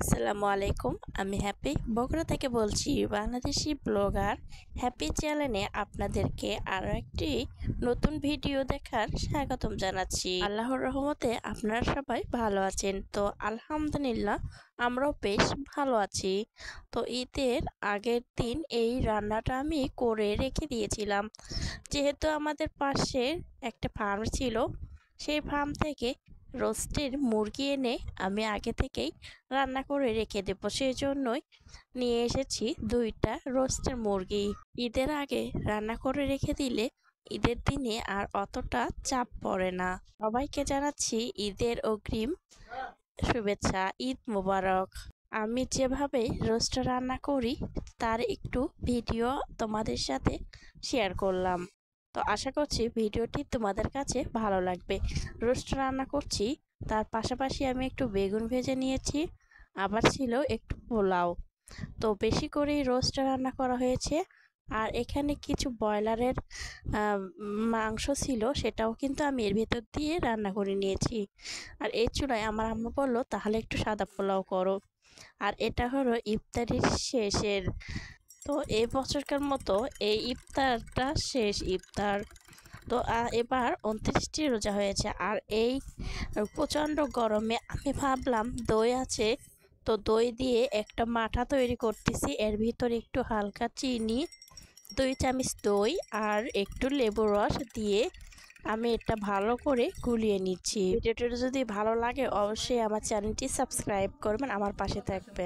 আসসালামু আলাইকুম। আমি হ্যাপি বগুড়া থেকে বলছি। বাংলাদেশি ব্লগার হ্যাপি চ্যানেলে আপনাদেরকে আরও একটি নতুন ভিডিও দেখার স্বাগতম জানাচ্ছি। আল্লাহর রহমতে আপনারা সবাই ভালো আছেন। তো আলহামদুলিল্লাহ আমরাও বেশ ভালো আছি। তো ঈদের আগের দিন এই রান্নাটা আমি করে রেখে দিয়েছিলাম। যেহেতু আমাদের পাশে একটা ফার্ম ছিল, সেই ফার্ম থেকে রোস্টের মুরগি এনে আমি আগে থেকেই রান্না করে রেখে দেব। সেই জন্যই নিয়ে এসেছি 2টা রোস্টের মুরগি। ঈদের আগে রান্না করে রেখে দিলে ঈদের দিনে আর অতটা চাপ পড়ে না। সবাইকে জানাচ্ছি ঈদের অগ্রিম শুভেচ্ছা। ঈদ মোবারক। আমি যেভাবে রোস্ট রান্না করি তার একটু ভিডিও তোমাদের সাথে শেয়ার করলাম। তো আশা করছি ভিডিওটি তোমাদের কাছে ভালো লাগবে। রোস্ট রান্না করছি, তার পাশাপাশি আমি একটু বেগুন ভেজে নিয়েছি, আবার ছিল একটু পোলাও। তো বেশি করেই রোস্ট রান্না করা হয়েছে। আর এখানে কিছু ব্রয়লারের মাংস ছিল, সেটাও কিন্তু আমি এর ভেতর দিয়ে রান্না করে নিয়েছি। আর এই চুলায় আমার আম্মু বললো তাহলে একটু সাদা পোলাও করো। আর এটা হলো ইফতারির শেষের। তো এই বছরকার মতো এই ইফতারটা শেষ ইফতার। তো এবার 29টি রোজা হয়েছে। আর এই প্রচণ্ড গরমে আমি ভাবলাম দই আছে, তো দই দিয়ে একটা মাঠা তৈরি করতেছি। এর ভিতরে একটু হালকা চিনি, 2 চামচ দই আর একটু লেবুর রস দিয়ে আমি এটা ভালো করে গুলিয়ে নিচ্ছি। ভিডিওটা যদি ভালো লাগে অবশ্যই আমার চ্যানেলটি সাবস্ক্রাইব করবেন, আমার পাশে থাকবেন।